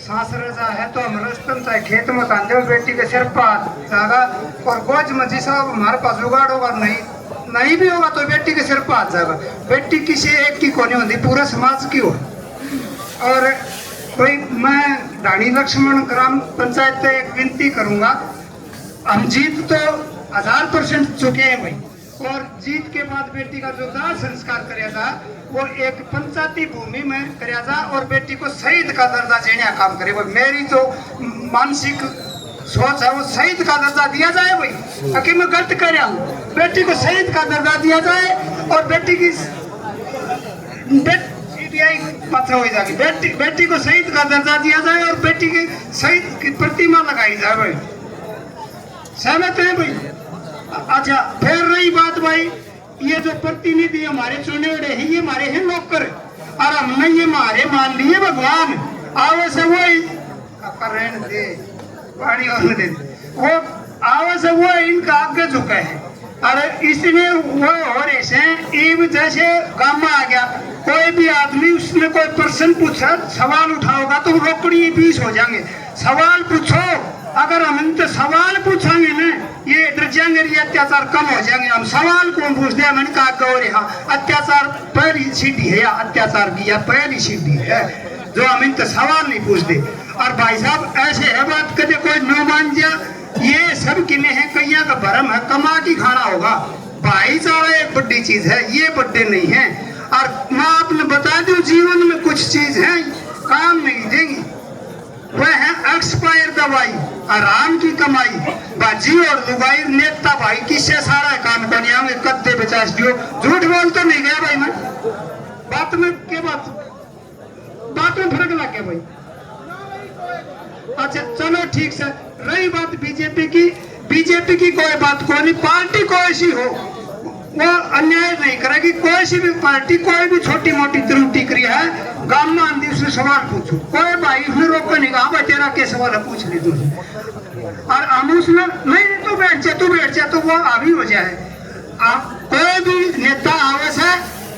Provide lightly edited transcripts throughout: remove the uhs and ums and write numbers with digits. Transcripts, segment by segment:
सासरे जा है तो हम रस्तन चाहे खेत में कांदे बेटी के सिर पर जागा और गोज में जिस हमारे पास जुगाड़ होगा नहीं भी होगा तो बेटी के सिर पर आ जाएगा। बेटी किसी एक की को नहीं होती, पूरे समाज की हो। और कोई मैं ढाणी लक्ष्मण ग्राम पंचायत से एक विनती करूंगा, हम जीत तो 1000% चुके हैं भाई, और जीत के बाद बेटी का जो दाह संस्कार कराया था वो एक पंचायती भूमि में कराया था और बेटी को शहीद का दर्जा देने का काम करे। मेरी जो मानसिक सोच है वो शहीद का दर्जा दिया जाए भाई, अगर मैं गलत कर रहा हूँ, बेटी को शहीद का दर्जा दिया जाए और बेटी की पत्र हो जाएगी, बेटी को शहीद का दर्जा दिया जाए और बेटी की शहीद की प्रतिमा लगाई जाए भाई। सहमत है भाई? अच्छा, फिर रही बात भाई, ये जो प्रतिनिधि हमारे चुने हुए हैं ये हमारे हैं नौकर, और हमने ये हमारे मान लिए भगवान, आवे से वही रहने दे पानी और दे वो आवे से वो इनका आगे झुका है। अरे इसलिए वो हो रहे से जैसे गांव में आ गया कोई भी आदमी उसने कोई प्रश्न पूछा सवाल उठाओगा तो रोकड़ी 20 हो जाएंगे। सवाल पूछो, अगर हम इनसे सवाल पूछेंगे ना ये डर जाएंगे, ये अत्याचार कम हो जाएंगे। हम सवाल कौन पूछते हैं? मैंने कहा गौर अत्याचार पहली सीढ़ी है या अत्याचार की या पहली सीढ़ी है जो हम इनसे सवाल नहीं पूछते। और भाई साहब ऐसे है बात कदे कोई न मान जा, ये सब किने हैं कैया का भरम है, कमा की खाना होगा। भाईचारा एक बड़ी चीज है, ये बड़े नहीं है। और मैं आपने बता दूं जीवन में कुछ चीज है काम नहीं देंगी, वह है एक्सपायर दवाई आराम की कमाई, बाजी और लुगाई नेता भाई किससे सारा काम को नहीं आएंगे कद्दे बेचास दियो। झूठ बोल तो नहीं गया भाई, मैं बात में क्या बात में फर्क लग गया भाई। अच्छा चलो ठीक से, रही बात बीजेपी की कोई बात को नहीं, पार्टी कोई सी हो वो अन्याय नहीं करेगी। कोई सी भी पार्टी कोई भी छोटी मोटी त्रुटि करी है गांव में आंधी उसने सवाल पूछो, कोई भाई उसने रोको नहीं कहा भाई तेरा क्या सवाल है पूछ ली तुझे, और हम उसमें नहीं तू बैठ जा तो वो हावी हो जाए। आप कोई भी नेता आवश्यक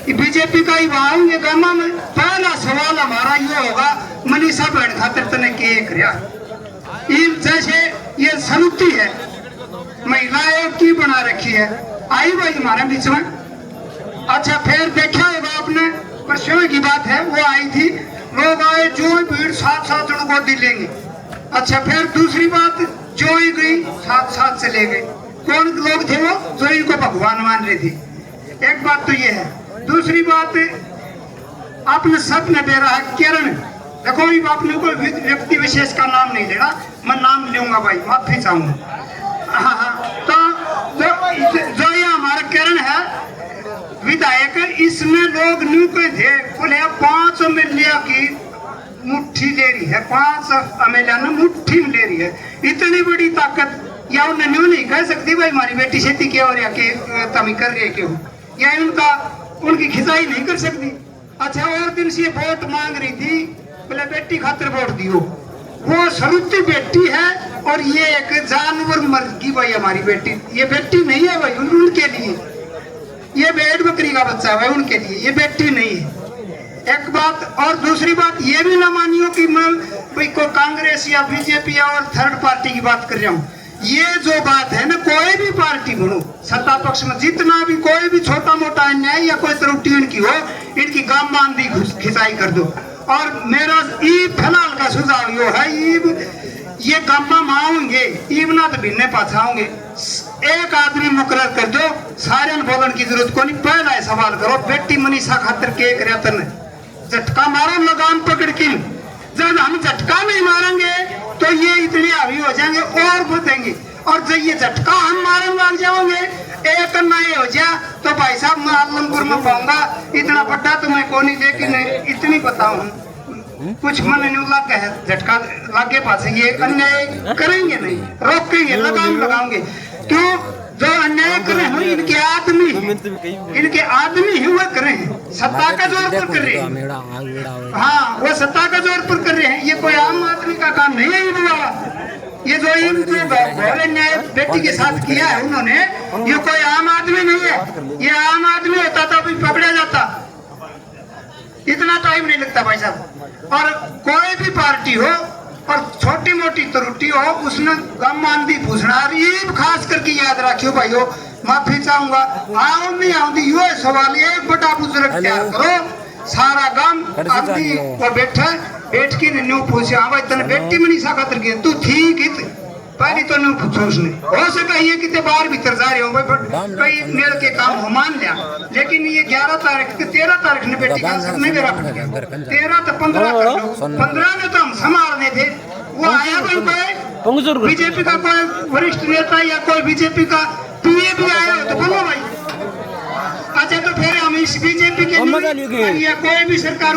है बीजेपी का ही आएंगे गांव में, पहला सवाल हमारा ये होगा मनीषा बहन खातिर तने के कर जैसे ये समिति है महिलाएं की बना रखी है, आई भाई हमारे बीच में। अच्छा फिर देखा होगा आपने परसों की बात है, वो आई थी, लोग आए जो भीड़ 7-7 जनों को दिलेंगे। अच्छा फिर दूसरी बात जो ही गई 7-7 चले गए, कौन लोग थे वो जो इनको भगवान मान रहे थे। एक बात तो ये है, दूसरी बात आपने सबने बेरा है किरण, देखो आपने कोई व्यक्ति विशेष का नाम नहीं लेना, मैं नाम लूंगा भाई माफी चाहूंगा। हाँ तो जो ये हमारा किरण है विधायक, इसमें लोग न्यू के थे बोले 5 अमेलिया की मुट्ठी ले रही है, 5 अमेलिया ने मुट्ठी में ले रही है, इतनी बड़ी ताकत या उन्हें न्यू नहीं कह सकती भाई हमारी बेटी खेती क्या और या तमी कर रही क्यों, या उनकी खिंचाई नहीं कर सकती। अच्छा और दिन से वोट मांग रही थी, बोले बेटी खातिर वोट दियो, वो सरुती बेटी है और ये एक जानवर मर गई भाई हमारी बेटी, ये बेटी नहीं है भाई उनके लिए, ये भेड़ बकरी का बच्चा है भाई उनके लिए, ये बेटी नहीं है। एक बात और दूसरी बात ये भी ना मानियो कि मैं भाई को कांग्रेस या बीजेपी या और थर्ड पार्टी की बात कर रहा हूँ। ये जो बात है ना कोई भी पार्टी बनो सत्ता पक्ष में, जितना भी कोई भी छोटा मोटा अन्याय या कोई त्रुटि इनकी हो, इनकी गाम बांधी खिंचाई कर दो। और मेरा फिलहाल का सुझाव यो है ये गामा माओगे ईब ना तो भिन्ने पाछाओगे, एक आदमी मुकर्रर कर दो, सारे बोलने की जरूरत को नहीं। पहला सवाल करो बेटी मनीषा खातिर के रहतन झटका मारो लगाम पकड़ के, जब हम झटका नहीं मारेंगे तो ये इतने हावी हो जाएंगे और बढ़ेंगे, और जब ये झटका हम मारने लग जाओगे एक नहीं हो जा तो भाई साहब मैं आलमपुर में पाऊंगा इतना बड़ा तो मैं कौन, लेकिन इतनी बताऊं कुछ मन नहीं लग है झटका लागे पास ये अन्याय करेंगे नहीं, रोकेंगे लगाम लगाओगे। क्यों जो अन्याय करे हो इनके आदमी ही हुए करे हैं, सत्ता का जोर पर कर रहे हैं। हाँ वो सत्ता का जोर पर कर रहे हैं, ये कोई आम आदमी का काम नहीं है। ये जो भोले न्याय बेटी के साथ किया है उन्होंने, ये कोई आम आदमी नहीं है, ये आम आदमी होता तो अभी पकड़ा जाता, इतना टाइम नहीं लगता भाई साहब। और कोई भी पार्टी हो पर छोटी मोटी त्रुटि हो उसने गम मानदी पूछना ये खास करके याद रखियो भाइयों। माफी चाहूंगा आऊं नहीं आऊंगी यो सवाल एक बड़ा बुजुर्ग तैयार करो सारा गम आदि वो बैठ के न्यू पूछे हाँ भाई तने बेटी में नहीं साकतर के तू ठीक हित पहली तो न्यू पूछो उसने हो सका ये कितने बाहर भीतर जा रहे हो भाई कई मेल के काम हो मान लिया लेकिन ये 11 तारीख 13 तारीख ने बेटी का सब नहीं मेरा 13 तो 15 कर लो 15 में तो हम संभालने थे वो आया कोई बीजेपी का कोई वरिष्ठ नेता या कोई बीजेपी का पीए भी आया हो तो बोलो भाई। अच्छा तो फिर हम इस बीजेपी के या कोई भी सरकार